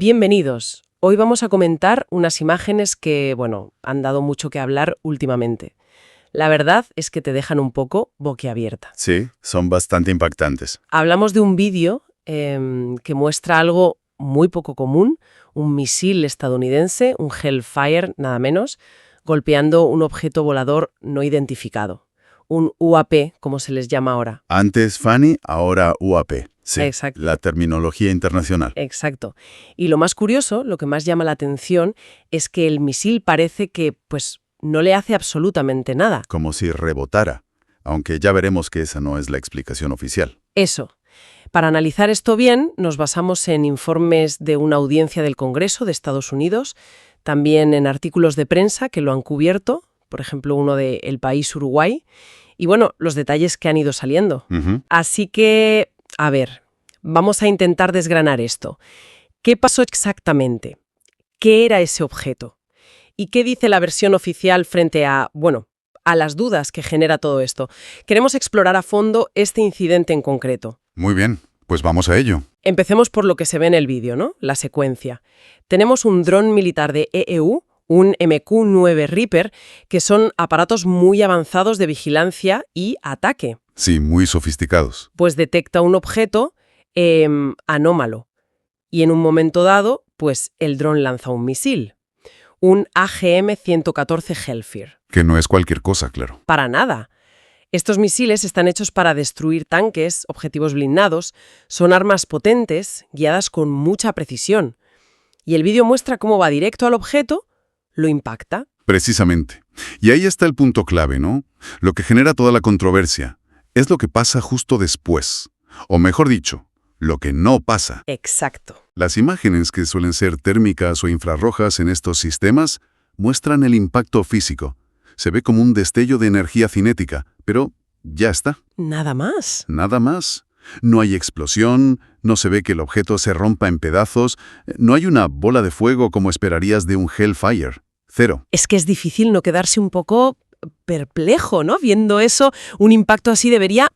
Bienvenidos. Hoy vamos a comentar unas imágenes que, han dado mucho que hablar últimamente. La verdad es que te dejan un poco boquiabierta. Sí, son bastante impactantes. Hablamos de un vídeo que muestra algo muy poco común, un misil estadounidense, un Hellfire, nada menos, golpeando un objeto volador no identificado. Un UAP, como se les llama ahora. Antes FANI, ahora UAP. Sí, Exacto. la terminología internacional. Exacto. Y lo más curioso, lo que más llama la atención, es que el misil parece que, no le hace absolutamente nada. Como si rebotara, aunque ya veremos que esa no es la explicación oficial. Eso. Para analizar esto bien, nos basamos en informes de una audiencia del Congreso de Estados Unidos, también en artículos de prensa que lo han cubierto, por ejemplo, uno de El País Uruguay, y los detalles que han ido saliendo. Así que, a ver, vamos a intentar desgranar esto. ¿Qué pasó exactamente? ¿Qué era ese objeto? ¿Y qué dice la versión oficial frente a las dudas que genera todo esto? Queremos explorar a fondo este incidente en concreto. Muy bien, pues vamos a ello. Empecemos por lo que se ve en el vídeo, ¿no? La secuencia. Tenemos un dron militar de EEU, un MQ-9 Reaper, que son aparatos muy avanzados de vigilancia y ataque. Sí, muy sofisticados. Pues detecta un objeto anómalo. Y en un momento dado, el dron lanza un misil. Un AGM-114 Hellfire. Que no es cualquier cosa, claro. Para nada. Estos misiles están hechos para destruir tanques, objetivos blindados, son armas potentes, guiadas con mucha precisión. Y el vídeo muestra cómo va directo al objeto, lo impacta. Precisamente. Y ahí está el punto clave, ¿no? Lo que genera toda la controversia es lo que pasa justo después. O mejor dicho, lo que no pasa. Exacto. Las imágenes, que suelen ser térmicas o infrarrojas en estos sistemas, muestran el impacto físico. Se ve como un destello de energía cinética, pero ya está. Nada más. Nada más. No hay explosión, no se ve que el objeto se rompa en pedazos, no hay una bola de fuego como esperarías de un Hellfire. Cero. Es que es difícil no quedarse un poco perplejo, ¿no? Viendo eso, un impacto así debería,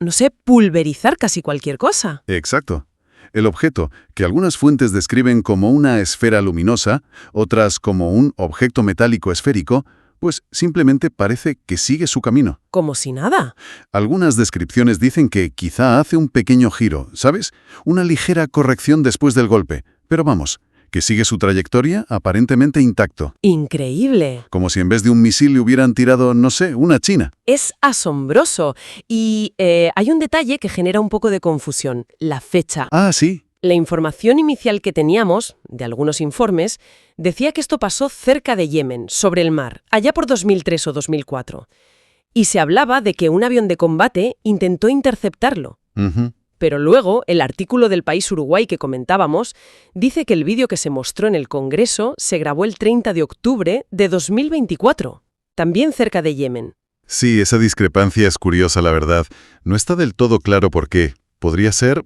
pulverizar casi cualquier cosa. Exacto. El objeto, que algunas fuentes describen como una esfera luminosa, otras como un objeto metálico esférico, pues simplemente parece que sigue su camino. Como si nada. Algunas descripciones dicen que quizá hace un pequeño giro, ¿sabes? Una ligera corrección después del golpe. Pero vamos, que sigue su trayectoria aparentemente intacto. Increíble. Como si en vez de un misil le hubieran tirado, una china. Es asombroso. Y hay un detalle que genera un poco de confusión. La fecha. Ah, sí. La información inicial que teníamos, de algunos informes, decía que esto pasó cerca de Yemen, sobre el mar, allá por 2003 o 2004. Y se hablaba de que un avión de combate intentó interceptarlo. Pero luego, el artículo del País Uruguay que comentábamos dice que el vídeo que se mostró en el Congreso se grabó el 30 de octubre de 2024, también cerca de Yemen. Sí, esa discrepancia es curiosa, la verdad. No está del todo claro por qué. Podría ser,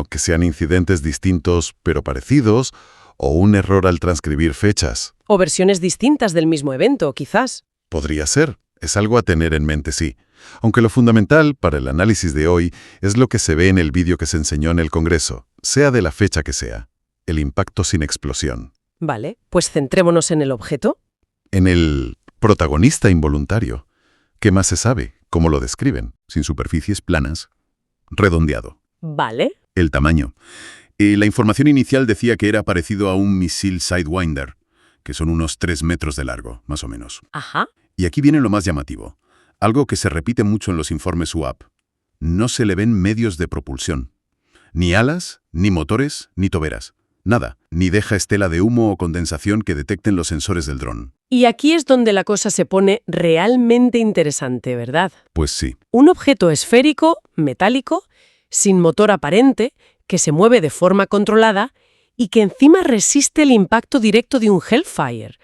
que sean incidentes distintos pero parecidos, o un error al transcribir fechas. O versiones distintas del mismo evento, quizás. Podría ser. Es algo a tener en mente, sí. Aunque lo fundamental para el análisis de hoy es lo que se ve en el vídeo que se enseñó en el Congreso, sea de la fecha que sea. El impacto sin explosión. Vale, pues centrémonos en el objeto. En el protagonista involuntario. ¿Qué más se sabe? ¿Cómo lo describen? Sin superficies planas. Redondeado. Vale. El tamaño. La información inicial decía que era parecido a un misil Sidewinder, que son unos 3 metros de largo, más o menos. Ajá. Y aquí viene lo más llamativo. Algo que se repite mucho en los informes UAP. No se le ven medios de propulsión. Ni alas, ni motores, ni toberas. Nada. Ni deja estela de humo o condensación que detecten los sensores del dron. Y aquí es donde la cosa se pone realmente interesante, ¿verdad? Pues sí. Un objeto esférico, metálico, sin motor aparente, que se mueve de forma controlada y que encima resiste el impacto directo de un Hellfire.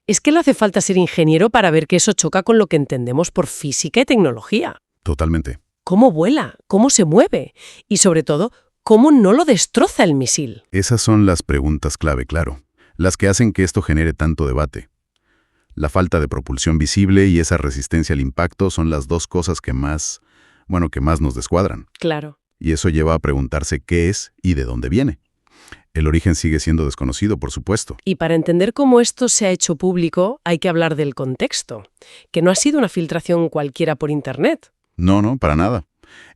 Es que no hace falta ser ingeniero para ver que eso choca con lo que entendemos por física y tecnología. Totalmente. ¿Cómo vuela? ¿Cómo se mueve? Y sobre todo, ¿cómo no lo destroza el misil? Esas son las preguntas clave, claro. Las que hacen que esto genere tanto debate. La falta de propulsión visible y esa resistencia al impacto son las dos cosas que más nos descuadran. Claro. Y eso lleva a preguntarse qué es y de dónde viene. El origen sigue siendo desconocido, por supuesto. Y para entender cómo esto se ha hecho público, hay que hablar del contexto, que no ha sido una filtración cualquiera por Internet. No, para nada.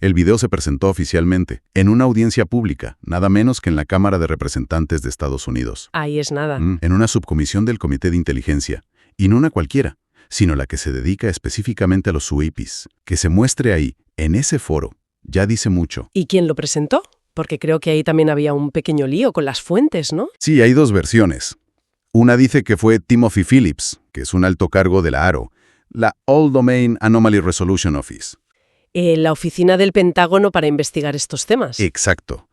El video se presentó oficialmente, en una audiencia pública, nada menos que en la Cámara de Representantes de Estados Unidos. Ahí es nada. En una subcomisión del Comité de Inteligencia. Y no una cualquiera, sino la que se dedica específicamente a los UAPs. Que se muestre ahí, en ese foro, ya dice mucho. ¿Y quién lo presentó? Porque creo que ahí también había un pequeño lío con las fuentes, ¿no? Sí, hay dos versiones. Una dice que fue Timothy Phillips, que es un alto cargo de la AARO, la All Domain Anomaly Resolution Office. La oficina del Pentágono para investigar estos temas. Exacto.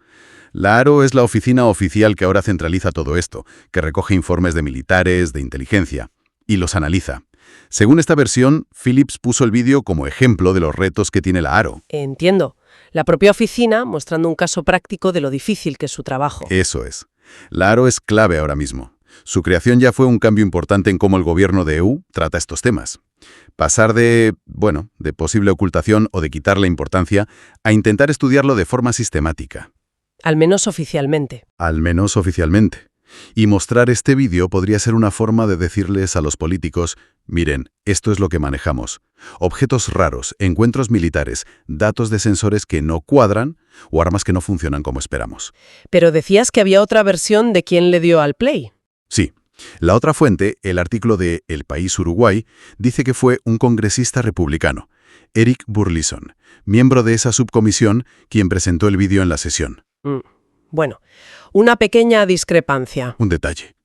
La AARO es la oficina oficial que ahora centraliza todo esto, que recoge informes de militares, de inteligencia, y los analiza. Según esta versión, Phillips puso el vídeo como ejemplo de los retos que tiene la AARO. Entiendo. La propia oficina mostrando un caso práctico de lo difícil que es su trabajo. Eso es. La AARO es clave ahora mismo. Su creación ya fue un cambio importante en cómo el gobierno de EU trata estos temas. Pasar de posible ocultación o de quitarle importancia a intentar estudiarlo de forma sistemática. Al menos oficialmente. Al menos oficialmente. Y mostrar este vídeo podría ser una forma de decirles a los políticos, miren, esto es lo que manejamos. Objetos raros, encuentros militares, datos de sensores que no cuadran o armas que no funcionan como esperamos. Pero decías que había otra versión de quién le dio al play. Sí. La otra fuente, el artículo de El País Uruguay, dice que fue un congresista republicano, Eric Burleson, miembro de esa subcomisión, quien presentó el vídeo en la sesión. Bueno, una pequeña discrepancia. Un detalle.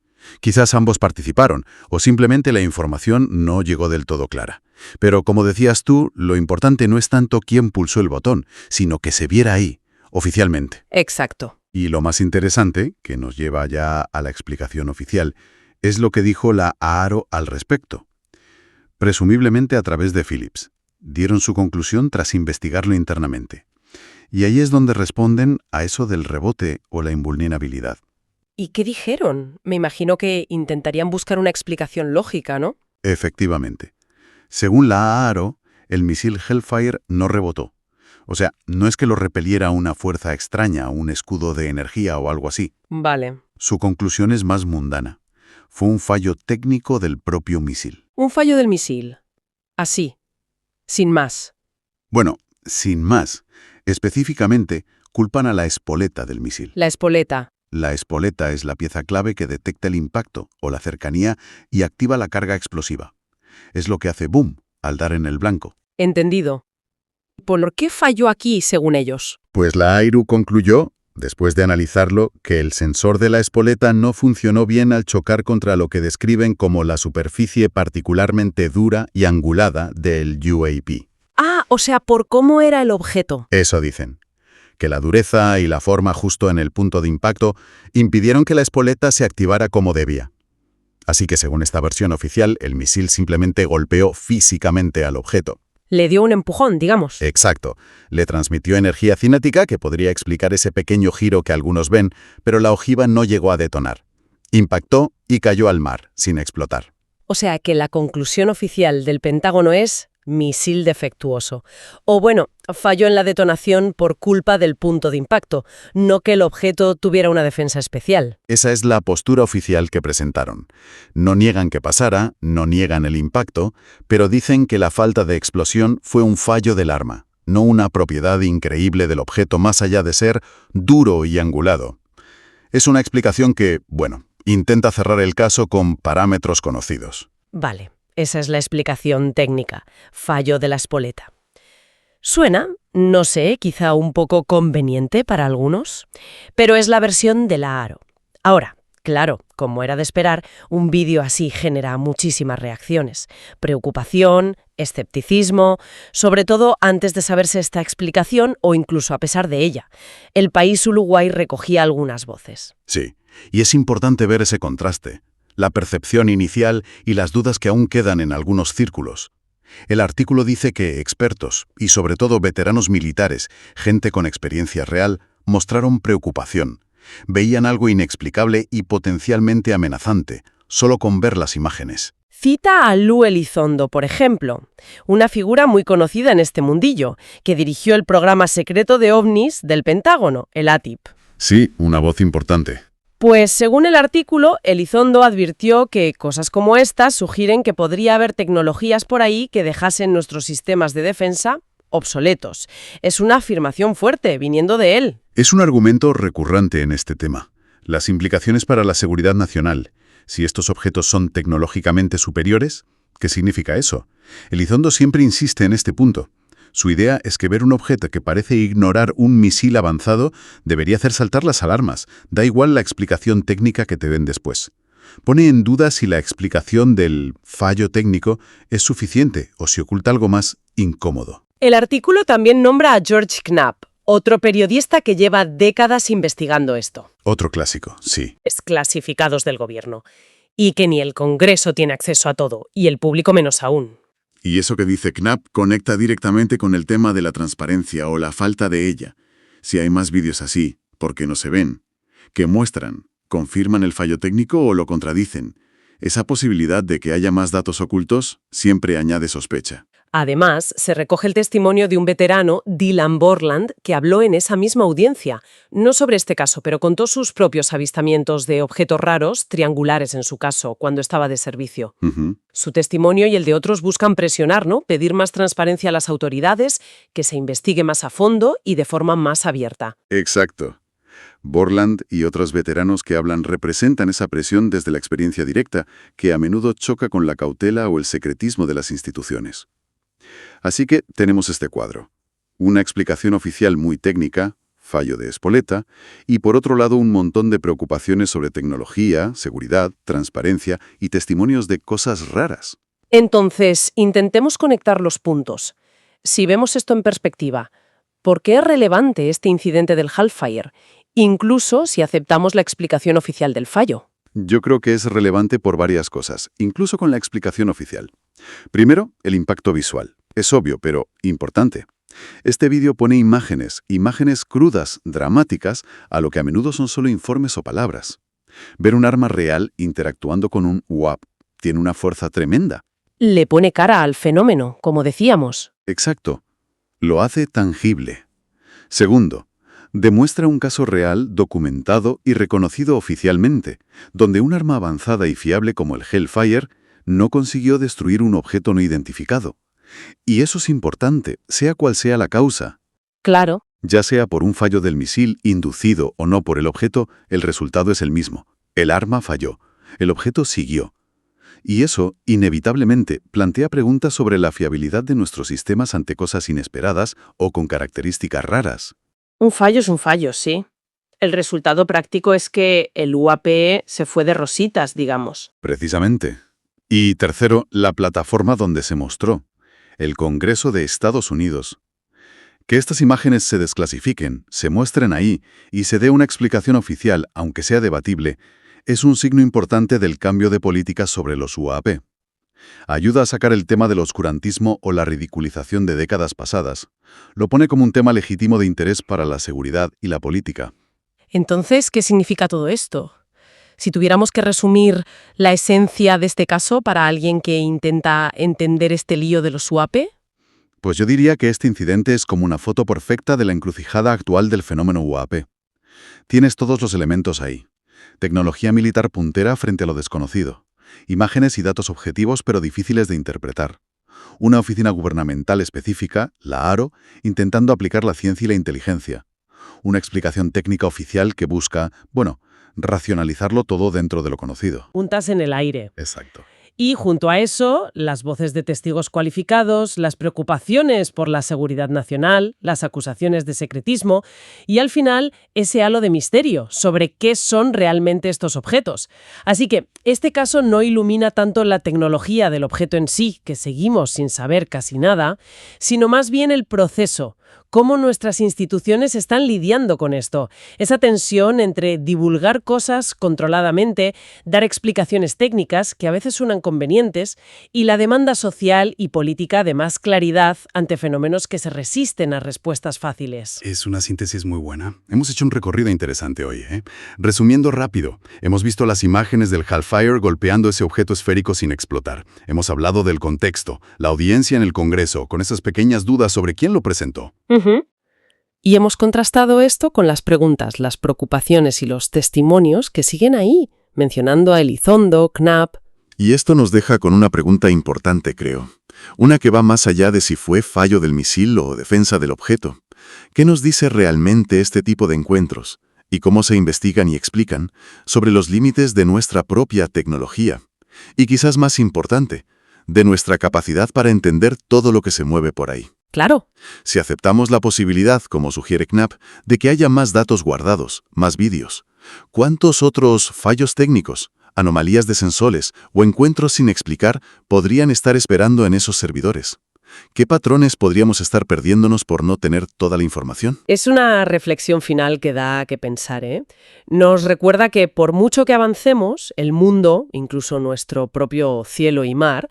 Quizás ambos participaron, o simplemente la información no llegó del todo clara. Pero como decías tú, lo importante no es tanto quién pulsó el botón, sino que se viera ahí, oficialmente. Exacto. Y lo más interesante, que nos lleva ya a la explicación oficial, es lo que dijo la AARO al respecto. Presumiblemente a través de Phillips. Dieron su conclusión tras investigarlo internamente. Y ahí es donde responden a eso del rebote o la invulnerabilidad. ¿Y qué dijeron? Me imagino que intentarían buscar una explicación lógica, ¿no? Efectivamente. Según la AARO, el misil Hellfire no rebotó. O sea, no es que lo repeliera una fuerza extraña, un escudo de energía o algo así. Vale. Su conclusión es más mundana. Fue un fallo técnico del propio misil. Un fallo del misil. Así. Sin más. Bueno, sin más. Específicamente, culpan a la espoleta del misil. La espoleta. La espoleta es la pieza clave que detecta el impacto o la cercanía y activa la carga explosiva. Es lo que hace boom al dar en el blanco. Entendido. ¿Por qué falló aquí, según ellos? Pues la AIRU concluyó, después de analizarlo, que el sensor de la espoleta no funcionó bien al chocar contra lo que describen como la superficie particularmente dura y angulada del UAP. Ah, o sea, por cómo era el objeto. Eso dicen. Que la dureza y la forma justo en el punto de impacto impidieron que la espoleta se activara como debía. Así que según esta versión oficial, el misil simplemente golpeó físicamente al objeto. Le dio un empujón, digamos. Exacto. Le transmitió energía cinética que podría explicar ese pequeño giro que algunos ven, pero la ojiva no llegó a detonar. Impactó y cayó al mar, sin explotar. O sea que la conclusión oficial del Pentágono es misil defectuoso. O bueno, falló en la detonación por culpa del punto de impacto, no que el objeto tuviera una defensa especial. Esa es la postura oficial que presentaron. No niegan que pasara, no niegan el impacto, pero dicen que la falta de explosión fue un fallo del arma, no una propiedad increíble del objeto más allá de ser duro y angulado. Es una explicación que, bueno, intenta cerrar el caso con parámetros conocidos. Vale. Esa es la explicación técnica. Fallo de la espoleta. Suena, no sé, quizá un poco conveniente para algunos, pero es la versión de la AARO. Ahora, claro, como era de esperar, un vídeo así genera muchísimas reacciones. Preocupación, escepticismo, sobre todo antes de saberse esta explicación o incluso a pesar de ella. El País Uruguay recogía algunas voces. Sí, y es importante ver ese contraste. La percepción inicial y las dudas que aún quedan en algunos círculos. El artículo dice que expertos, y sobre todo veteranos militares, gente con experiencia real, mostraron preocupación. Veían algo inexplicable y potencialmente amenazante, solo con ver las imágenes. Cita a Lu Elizondo, por ejemplo, una figura muy conocida en este mundillo, que dirigió el programa secreto de ovnis del Pentágono, el ATIP. Sí, una voz importante. Pues según el artículo, Elizondo advirtió que cosas como estas sugieren que podría haber tecnologías por ahí que dejasen nuestros sistemas de defensa obsoletos. Es una afirmación fuerte, viniendo de él. Es un argumento recurrente en este tema. Las implicaciones para la seguridad nacional. Si estos objetos son tecnológicamente superiores, ¿qué significa eso? Elizondo siempre insiste en este punto. Su idea es que ver un objeto que parece ignorar un misil avanzado debería hacer saltar las alarmas, da igual la explicación técnica que te den después. Pone en duda si la explicación del fallo técnico es suficiente o si oculta algo más incómodo. El artículo también nombra a George Knapp, otro periodista que lleva décadas investigando esto. Otro clásico, sí. Es clasificados del gobierno. Y que ni el Congreso tiene acceso a todo, y el público menos aún. Y eso que dice Knapp conecta directamente con el tema de la transparencia o la falta de ella. Si hay más vídeos así, ¿por qué no se ven? ¿Qué muestran? ¿Confirman el fallo técnico o lo contradicen? Esa posibilidad de que haya más datos ocultos siempre añade sospecha. Además, se recoge el testimonio de un veterano, Dylan Borland, que habló en esa misma audiencia, no sobre este caso, pero contó sus propios avistamientos de objetos raros, triangulares en su caso, cuando estaba de servicio. Su testimonio y el de otros buscan presionar, ¿no? Pedir más transparencia a las autoridades, que se investigue más a fondo y de forma más abierta. Exacto. Borland y otros veteranos que hablan representan esa presión desde la experiencia directa, que a menudo choca con la cautela o el secretismo de las instituciones. Así que tenemos este cuadro. Una explicación oficial muy técnica, fallo de Espoleta, y por otro lado un montón de preocupaciones sobre tecnología, seguridad, transparencia y testimonios de cosas raras. Entonces, intentemos conectar los puntos. Si vemos esto en perspectiva, ¿por qué es relevante este incidente del Hellfire, incluso si aceptamos la explicación oficial del fallo? Yo creo que es relevante por varias cosas, incluso con la explicación oficial. Primero, el impacto visual. Es obvio, pero importante. Este vídeo pone imágenes crudas, dramáticas, a lo que a menudo son solo informes o palabras. Ver un arma real interactuando con un UAP tiene una fuerza tremenda. Le pone cara al fenómeno, como decíamos. Exacto. Lo hace tangible. Segundo, demuestra un caso real, documentado y reconocido oficialmente, donde un arma avanzada y fiable como el Hellfire no consiguió destruir un objeto no identificado. Y eso es importante, sea cual sea la causa. Claro. Ya sea por un fallo del misil, inducido o no por el objeto, el resultado es el mismo. El arma falló. El objeto siguió. Y eso, inevitablemente, plantea preguntas sobre la fiabilidad de nuestros sistemas ante cosas inesperadas o con características raras. Un fallo es un fallo, sí. El resultado práctico es que el UAP se fue de rositas, digamos. Precisamente. Y tercero, la plataforma donde se mostró. El Congreso de Estados Unidos. Que estas imágenes se desclasifiquen, se muestren ahí y se dé una explicación oficial, aunque sea debatible, es un signo importante del cambio de políticas sobre los UAP. Ayuda a sacar el tema del oscurantismo o la ridiculización de décadas pasadas. Lo pone como un tema legítimo de interés para la seguridad y la política. Entonces, ¿qué significa todo esto? Si tuviéramos que resumir la esencia de este caso para alguien que intenta entender este lío de los UAP. Pues yo diría que este incidente es como una foto perfecta de la encrucijada actual del fenómeno UAP. Tienes todos los elementos ahí. Tecnología militar puntera frente a lo desconocido. Imágenes y datos objetivos pero difíciles de interpretar. Una oficina gubernamental específica, la ARO, intentando aplicar la ciencia y la inteligencia. Una explicación técnica oficial que busca, racionalizarlo todo dentro de lo conocido. Puntas en el aire. Exacto. Y junto a eso, las voces de testigos cualificados, las preocupaciones por la seguridad nacional, las acusaciones de secretismo y al final ese halo de misterio sobre qué son realmente estos objetos. Así que este caso no ilumina tanto la tecnología del objeto en sí, que seguimos sin saber casi nada, sino más bien el proceso. Cómo nuestras instituciones están lidiando con esto. Esa tensión entre divulgar cosas controladamente, dar explicaciones técnicas que a veces suenan convenientes, y la demanda social y política de más claridad ante fenómenos que se resisten a respuestas fáciles. Es una síntesis muy buena. Hemos hecho un recorrido interesante hoy, ¿eh? Resumiendo rápido, hemos visto las imágenes del Hellfire golpeando ese objeto esférico sin explotar. Hemos hablado del contexto, la audiencia en el Congreso, con esas pequeñas dudas sobre quién lo presentó. Y hemos contrastado esto con las preguntas, las preocupaciones y los testimonios que siguen ahí, mencionando a Elizondo, Knapp. Y esto nos deja con una pregunta importante, creo. Una que va más allá de si fue fallo del misil o defensa del objeto. ¿Qué nos dice realmente este tipo de encuentros? ¿Y cómo se investigan y explican sobre los límites de nuestra propia tecnología? Y quizás más importante, de nuestra capacidad para entender todo lo que se mueve por ahí. Claro. Si aceptamos la posibilidad, como sugiere Knapp, de que haya más datos guardados, más vídeos, ¿cuántos otros fallos técnicos, anomalías de sensores o encuentros sin explicar podrían estar esperando en esos servidores? ¿Qué patrones podríamos estar perdiéndonos por no tener toda la información? Es una reflexión final que da que pensar, ¿eh? Nos recuerda que por mucho que avancemos, el mundo, incluso nuestro propio cielo y mar,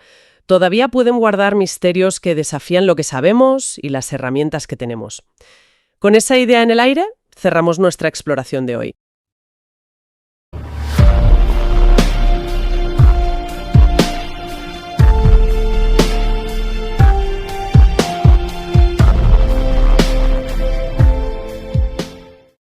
todavía pueden guardar misterios que desafían lo que sabemos y las herramientas que tenemos. Con esa idea en el aire, cerramos nuestra exploración de hoy.